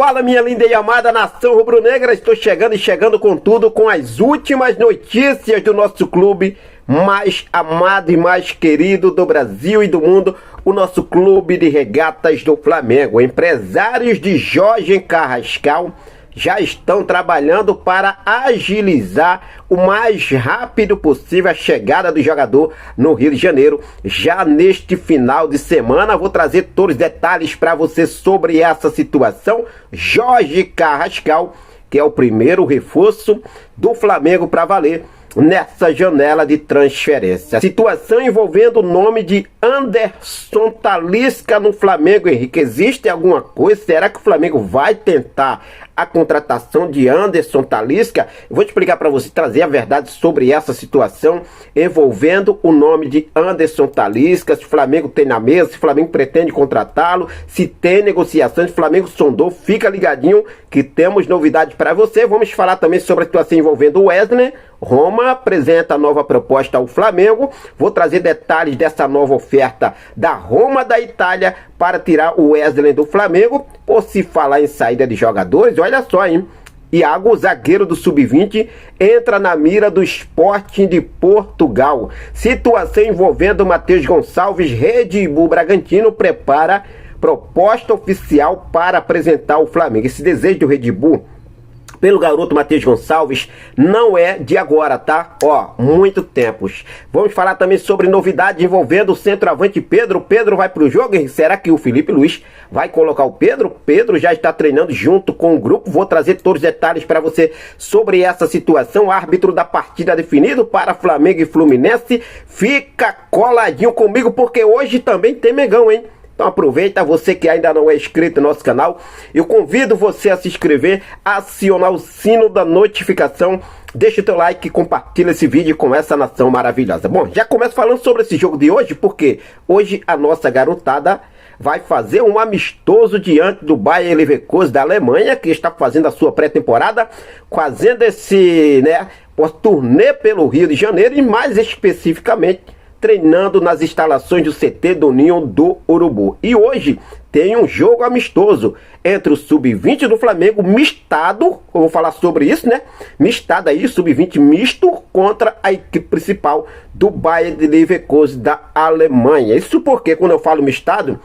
Fala, minha linda e amada nação rubro-negra, estou chegando com tudo, com as últimas notícias do nosso clube mais amado e mais querido do Brasil e do mundo, o nosso clube de regatas do Flamengo. Empresários de Jorge Carrascal já estão trabalhando para agilizar o mais rápido possível a chegada do jogador no Rio de Janeiro. Já neste final de semana, vou trazer todos os detalhes para você sobre essa situação. Jorge Carrascal, que é o primeiro reforço do Flamengo para valer nessa janela de transferência. Situação envolvendo o nome de Anderson Talisca no Flamengo, Henrique. Existe alguma coisa? Será que o Flamengo vai tentar a contratação de Anderson Talisca? Eu vou te explicar para você, trazer a verdade sobre essa situação envolvendo o nome de Anderson Talisca. Se o Flamengo tem na mesa, se o Flamengo pretende contratá-lo, se tem negociações, se o Flamengo sondou, fica ligadinho que temos novidades para você. Vamos falar também sobre a situação envolvendo o Wesley. Roma apresenta nova proposta ao Flamengo. Vou trazer detalhes dessa nova oferta da Roma da Itália para tirar o Wesley do Flamengo. Por se falar em saída de jogadores, olha só, hein? Iago, zagueiro do Sub-20, entra na mira do Sporting de Portugal. Situação envolvendo Matheus Gonçalves. Red Bull Bragantino prepara proposta oficial para apresentar o Flamengo. Esse desejo do Red Bull pelo garoto Matheus Gonçalves não é de agora, tá? Ó, muito tempos. Vamos falar também sobre novidade envolvendo o centroavante Pedro. Pedro vai pro jogo, hein? Será que o Felipe Luiz vai colocar o Pedro? Pedro já está treinando junto com o grupo. Vou trazer todos os detalhes para você sobre essa situação. Árbitro da partida definido para Flamengo e Fluminense. Fica coladinho comigo porque hoje também tem Mengão, hein? Então aproveita, você que ainda não é inscrito no nosso canal, eu convido você a se inscrever, acionar o sino da notificação, deixa o teu like e compartilha esse vídeo com essa nação maravilhosa. Bom, já começo falando sobre esse jogo de hoje, porque hoje a nossa garotada vai fazer um amistoso diante do Bayer Leverkusen da Alemanha, que está fazendo a sua pré-temporada, fazendo esse, turnê pelo Rio de Janeiro e mais especificamente treinando nas instalações do CT do Ninho do Urubu. E hoje tem um jogo amistoso entre o Sub-20 do Flamengo, mistado, eu vou falar sobre isso, mistado aí, Sub-20 misto contra a equipe principal do Bayer Leverkusen da Alemanha. Isso porque, quando eu falo mistado,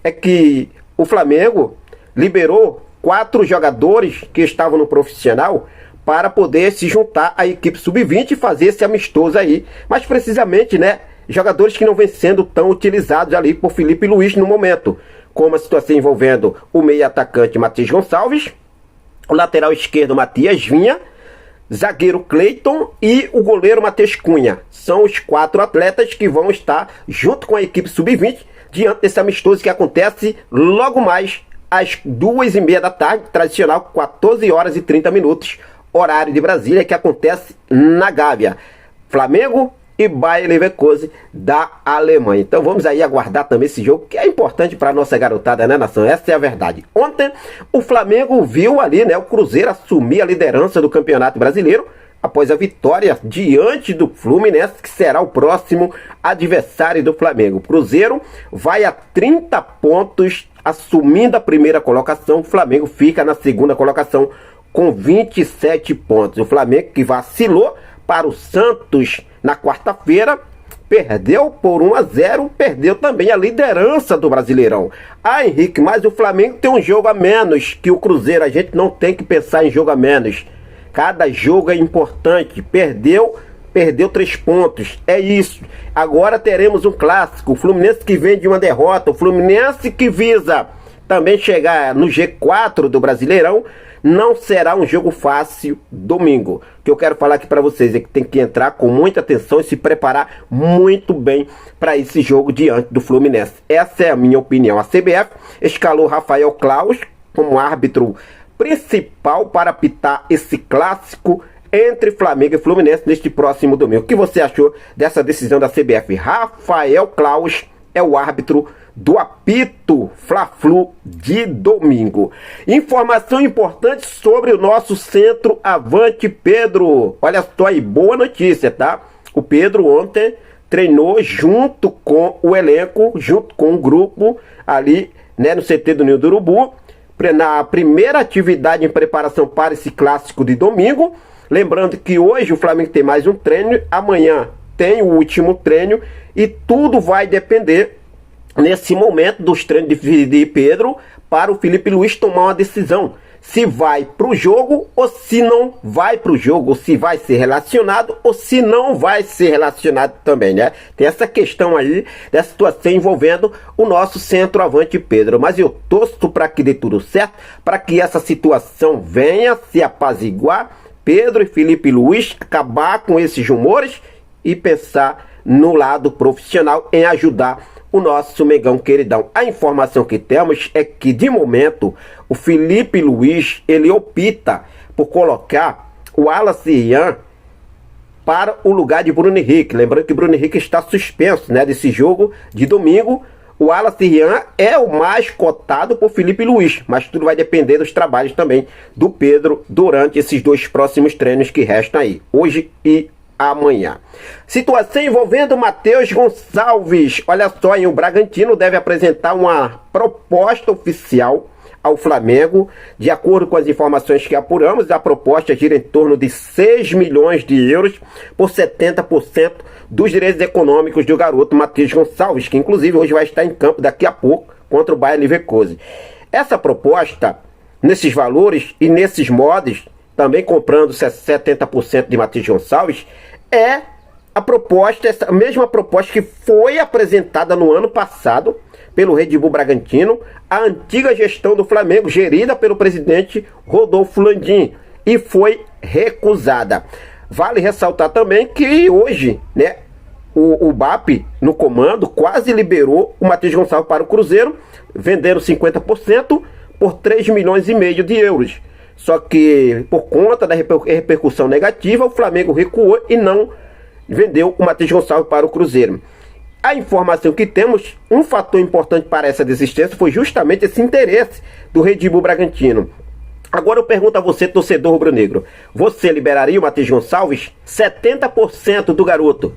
é que o Flamengo liberou 4 jogadores que estavam no profissional para poder se juntar à equipe Sub-20 e fazer esse amistoso aí. Mas precisamente, jogadores que não vêm sendo tão utilizados ali por Felipe Luiz no momento, como a situação envolvendo o meio atacante Matheus Gonçalves, o lateral esquerdo Matias Vinha, zagueiro Cleiton e o goleiro Matheus Cunha. São os 4 atletas que vão estar junto com a equipe Sub-20 diante desse amistoso que acontece logo mais às 2h30 da tarde, tradicional 14h30, horário de Brasília, que acontece na Gávea. Flamengo e Bayer Leverkusen da Alemanha. Então vamos aí aguardar também esse jogo, que é importante para a nossa garotada, nação? Essa é a verdade. Ontem o Flamengo viu ali, o Cruzeiro assumir a liderança do Campeonato Brasileiro após a vitória diante do Fluminense, que será o próximo adversário do Flamengo. O Cruzeiro vai a 30 pontos, assumindo a primeira colocação. O Flamengo fica na segunda colocação com 27 pontos. O Flamengo, que vacilou para o Santos na quarta-feira, perdeu por 1-0, perdeu também a liderança do Brasileirão. Henrique, mas o Flamengo tem um jogo a menos que o Cruzeiro. A gente não tem que pensar em jogo a menos. Cada jogo é importante. Perdeu 3 pontos. É isso. Agora teremos um clássico. O Fluminense que vem de uma derrota. O Fluminense que visa também chegar no G4 do Brasileirão. Não será um jogo fácil domingo. O que eu quero falar aqui para vocês é que tem que entrar com muita atenção e se preparar muito bem para esse jogo diante do Fluminense. Essa é a minha opinião. A CBF escalou Rafael Claus como árbitro principal para apitar esse clássico entre Flamengo e Fluminense neste próximo domingo. O que você achou dessa decisão da CBF? Rafael Claus é o árbitro do apito Fla-Flu de domingo. Informação importante sobre o nosso centroavante Pedro. Olha só aí, boa notícia, tá? O Pedro ontem treinou junto com o elenco, junto com o grupo ali, no CT do Ninho do Urubu. na primeira atividade em preparação para esse clássico de domingo. Lembrando que hoje o Flamengo tem mais um treino, amanhã tem o último treino e tudo vai depender nesse momento dos treinos de Pedro para o Felipe Luiz tomar uma decisão. Se vai para o jogo ou se não vai para o jogo, ou se vai ser relacionado ou se não vai ser relacionado também, né? Tem essa questão aí, dessa situação envolvendo o nosso centroavante Pedro. Mas eu torço para que dê tudo certo, para que essa situação venha se apaziguar, Pedro e Felipe Luiz acabar com esses rumores e pensar no lado profissional em ajudar o nosso Mengão queridão. A informação que temos é que, de momento, o Felipe Luiz, ele opta por colocar o Wallace Rian para o lugar de Bruno Henrique. Lembrando que Bruno Henrique está suspenso, né, desse jogo de domingo. O Wallace Rian é o mais cotado por Felipe Luiz, mas tudo vai depender dos trabalhos também do Pedro durante esses 2 próximos treinos que restam aí, hoje e amanhã. Situação envolvendo Matheus Gonçalves. Olha só, hein, o Bragantino deve apresentar uma proposta oficial ao Flamengo. De acordo com as informações que apuramos, a proposta gira em torno de 6 milhões de euros por 70% dos direitos econômicos do garoto Matheus Gonçalves, que inclusive hoje vai estar em campo daqui a pouco contra o Bayer Leverkusen. Essa proposta, nesses valores e nesses modos, também comprando 70% de Matheus Gonçalves, é a proposta, essa mesma proposta que foi apresentada no ano passado pelo Red Bull Bragantino, a antiga gestão do Flamengo, gerida pelo presidente Rodolfo Landim, e foi recusada. Vale ressaltar também que hoje, né, o BAP no comando quase liberou o Matheus Gonçalves para o Cruzeiro, vendendo 50% por 3 milhões e meio de euros. Só que, por conta da repercussão negativa, o Flamengo recuou e não vendeu o Matheus Gonçalves para o Cruzeiro. A informação que temos, um fator importante para essa desistência foi justamente esse interesse do Red Bull Bragantino. Agora eu pergunto a você, torcedor rubro-negro, você liberaria o Matheus Gonçalves? 70% do garoto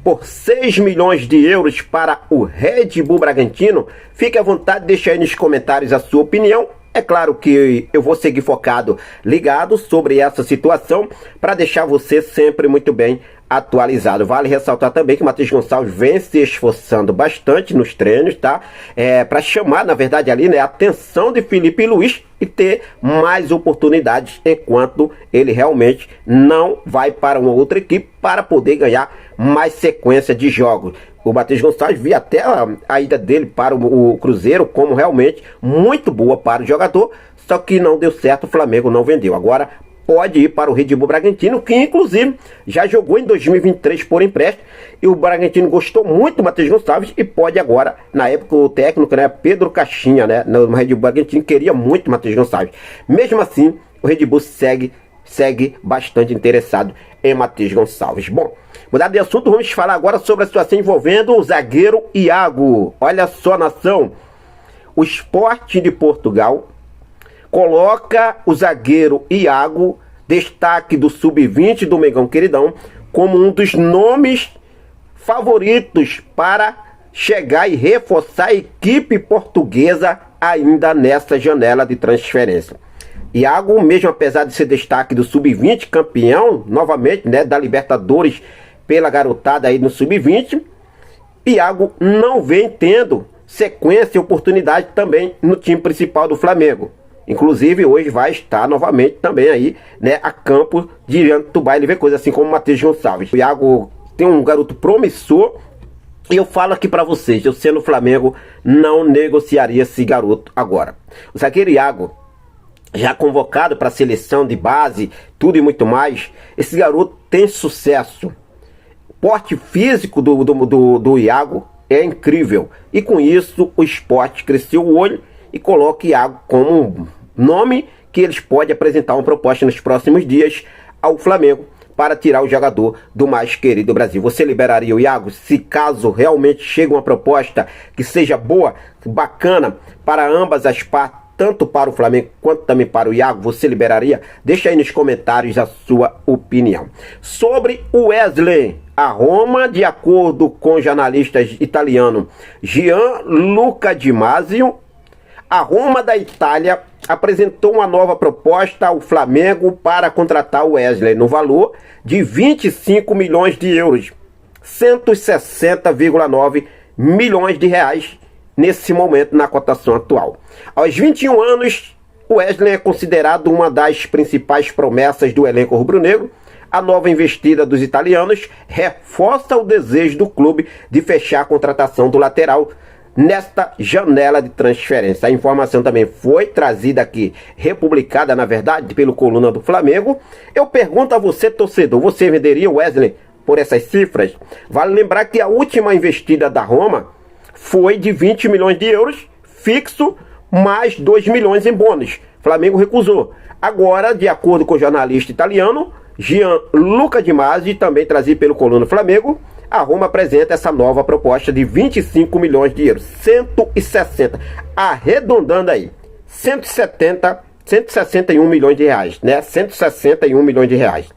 por 6 milhões de euros para o Red Bull Bragantino? Fique à vontade, deixa aí nos comentários a sua opinião. É claro que eu vou seguir focado, ligado sobre essa situação, para deixar você sempre muito bem atualizado. Vale ressaltar também que o Matheus Gonçalves vem se esforçando bastante nos treinos, tá? Para chamar, na verdade, ali, né, a atenção de Felipe Luiz e ter mais oportunidades, enquanto ele realmente não vai para uma outra equipe para poder ganhar mais sequência de jogos. O Matheus Gonçalves via até a ida dele para o Cruzeiro como realmente muito boa para o jogador, só que não deu certo, o Flamengo não vendeu. Agora pode ir para o Red Bull Bragantino, que inclusive já jogou em 2023 por empréstimo, e o Bragantino gostou muito do Matheus Gonçalves e pode agora, na época o técnico, né, Pedro Caixinha, né, no Red Bull Bragantino, queria muito o Matheus Gonçalves. Mesmo assim, o Red Bull segue bastante interessado em Matheus Gonçalves. Bom, mudar de assunto, vamos falar agora sobre a situação envolvendo o zagueiro Iago. Olha só, nação, o Sport de Portugal coloca o zagueiro Iago, destaque do Sub-20 do Mengão queridão, como um dos nomes favoritos para chegar e reforçar a equipe portuguesa ainda nessa janela de transferência. Iago, mesmo apesar de ser destaque do Sub-20, campeão novamente, né, da Libertadores pela garotada aí no Sub-20, Iago não vem tendo sequência e oportunidade também no time principal do Flamengo. Inclusive hoje vai estar novamente também aí, né, a campo diante do Bayer Leverkusen, assim como o Matheus Gonçalves. O Iago tem um garoto promissor e eu falo aqui para vocês, eu sendo Flamengo não negociaria esse garoto agora. O zagueiro Iago, já convocado para a seleção de base, tudo e muito mais, esse garoto tem sucesso. O porte físico do Iago é incrível. E com isso o Sport cresceu o olho e coloca Iago como um nome que eles podem apresentar uma proposta nos próximos dias ao Flamengo para tirar o jogador do mais querido Brasil. Você liberaria o Iago se caso realmente chegue uma proposta que seja boa, bacana para ambas as partes, tanto para o Flamengo quanto também para o Iago? Você liberaria? Deixa aí nos comentários a sua opinião. Sobre o Wesley, a Roma, de acordo com o jornalista italiano Gianluca Di Masio, a Roma da Itália apresentou uma nova proposta ao Flamengo para contratar o Wesley no valor de 25 milhões de euros, 160,9 milhões de reais nesse momento na cotação atual. Aos 21 anos, o Wesley é considerado uma das principais promessas do elenco rubro-negro. A nova investida dos italianos reforça o desejo do clube de fechar a contratação do lateral nesta janela de transferência. A informação também foi trazida aqui, republicada, na verdade, pelo Coluna do Flamengo. Eu pergunto a você, torcedor, você venderia o Wesley por essas cifras? Vale lembrar que a última investida da Roma foi de 20 milhões de euros, fixo, mais 2 milhões em bônus. Flamengo recusou. Agora, de acordo com o jornalista italiano Gianluca Di Masi, também trazido pelo Coluna do Flamengo, a Roma apresenta essa nova proposta de 25 milhões de euros, 160, arredondando aí, 161 milhões de reais, né? 161 milhões de reais.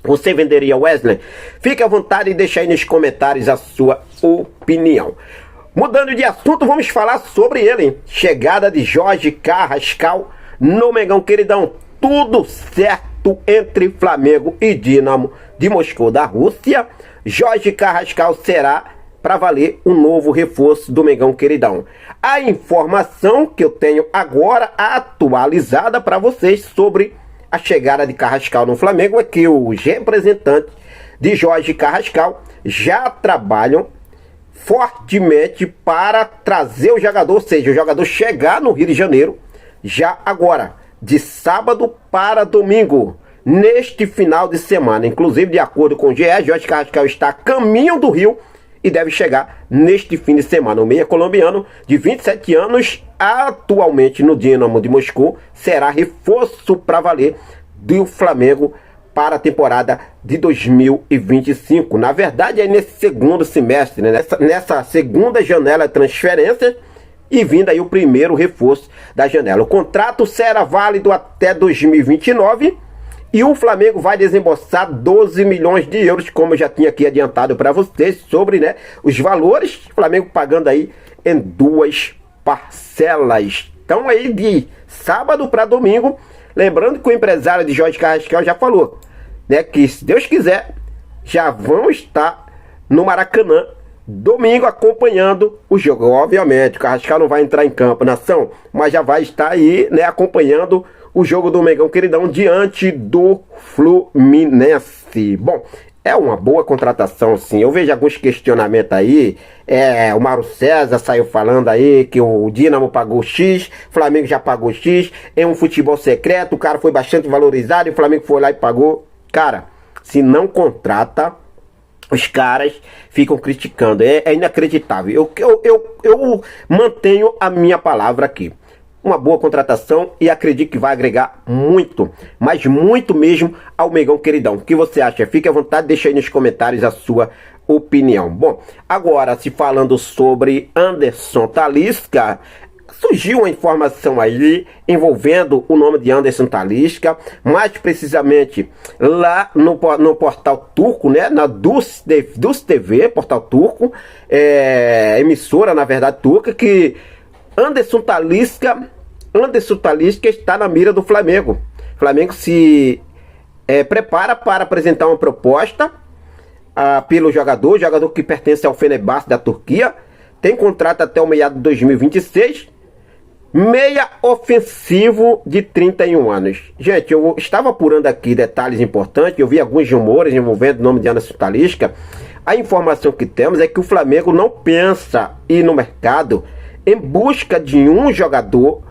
Você venderia o Wesley? Fique à vontade e deixe aí nos comentários a sua opinião. Mudando de assunto, vamos falar sobre ele, hein? Chegada de Jorge Carrascal no Mengão Queridão. Tudo certo entre Flamengo e Dínamo de Moscou da Rússia. Jorge Carrascal será para valer um novo reforço do Mengão Queridão. A informação que eu tenho agora atualizada para vocês sobre a chegada de Carrascal no Flamengo é que os representantes de Jorge Carrascal já trabalham fortemente para trazer o jogador, ou seja, o jogador chegar no Rio de Janeiro já agora, de sábado para domingo, neste final de semana. Inclusive, de acordo com o GE, Jorge Carrascal está a caminho do Rio e deve chegar neste fim de semana. O meia colombiano, de 27 anos, atualmente no Dínamo de Moscou, será reforço para valer do Flamengo para a temporada de 2025. Na verdade, é nesse segundo semestre, né? nessa segunda janela de transferência, e vindo aí o primeiro reforço da janela. O contrato será válido até 2029 e o Flamengo vai desembolsar 12 milhões de euros, como eu já tinha aqui adiantado para vocês, sobre, né, os valores. O Flamengo pagando aí em 2 parcelas. Então aí de sábado para domingo. Lembrando que o empresário de Jorge Carrascal já falou, né, que se Deus quiser, já vão estar no Maracanã domingo acompanhando o jogo. Obviamente, o Carrascal não vai entrar em campo, nação, mas já vai estar aí, né, acompanhando o jogo do Mengão Queridão diante do Fluminense. Bom, é uma boa contratação, sim. Eu vejo alguns questionamentos aí. O Mauro César saiu falando aí que o Dínamo pagou X, o Flamengo já pagou X, é um futebol secreto, o cara foi bastante valorizado e o Flamengo foi lá e pagou. Cara, se não contrata, os caras ficam criticando. É inacreditável. Eu mantenho a minha palavra aqui. Uma boa contratação e acredito que vai agregar muito, mas muito mesmo ao Mengão Queridão. O que você acha? Fique à vontade, deixa aí nos comentários a sua opinião. Bom, agora se falando sobre Anderson Talisca, surgiu uma informação aí envolvendo o nome de Anderson Talisca, mais precisamente lá no portal turco, né, na Dus TV, portal turco, emissora na verdade turca, que Anderson Talisca está na mira do Flamengo. O Flamengo se prepara para apresentar uma proposta pelo jogador que pertence ao Fenerbahçe da Turquia, tem contrato até o meado de 2026, meia ofensivo de 31 anos. Gente, eu estava apurando aqui detalhes importantes, eu vi alguns rumores envolvendo o nome de Anderson Talisca. A informação que temos é que o Flamengo não pensa ir no mercado em busca de um jogador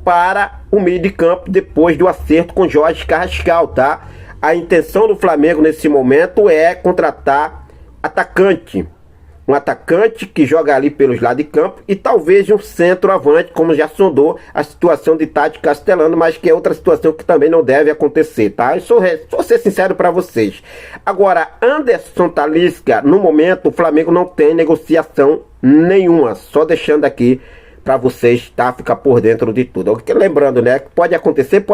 para o meio de campo depois do acerto com Jorge Carrascal, tá? A intenção do Flamengo nesse momento é contratar atacante. Um atacante que joga ali pelos lados de campo e talvez um centroavante, como já sondou a situação de Tati Castellano, mas que é outra situação que também não deve acontecer, tá? Eu vou ser sincero para vocês. Agora, Anderson Talisca, no momento, o Flamengo não tem negociação nenhuma, só deixando aqui para vocês, tá? Ficar por dentro de tudo. Lembrando, né? Pode acontecer,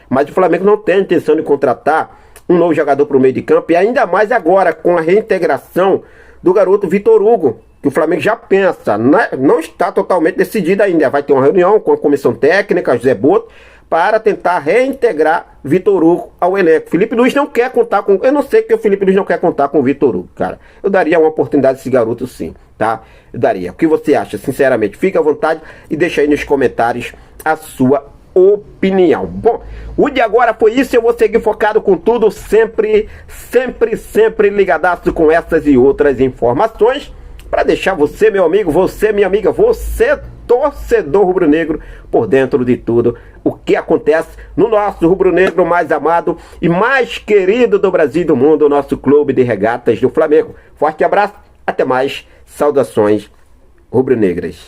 mas o Flamengo não tem intenção de contratar um novo jogador para o meio de campo, e ainda mais agora com a reintegração do garoto Vitor Hugo, que o Flamengo já pensa, né? Não está totalmente decidido ainda. Vai ter uma reunião com a comissão técnica, José Boto, para tentar reintegrar Vitor Hugo ao elenco. Felipe Luiz não quer contar com... Eu não sei que o Felipe Luiz não quer contar com o Vitor Hugo, cara. Eu daria uma oportunidade a esse garoto sim, tá? Eu daria. O que você acha? Sinceramente, fica à vontade e deixa aí nos comentários a sua opinião. Bom, o de agora foi isso. Eu vou seguir focado com tudo, sempre ligadaço com essas e outras informações, para deixar você, meu amigo, você, minha amiga, você, torcedor rubro-negro, por dentro de tudo o que acontece no nosso rubro-negro mais amado e mais querido do Brasil e do mundo, o nosso clube de regatas do Flamengo. Forte abraço, até mais, saudações rubro-negras.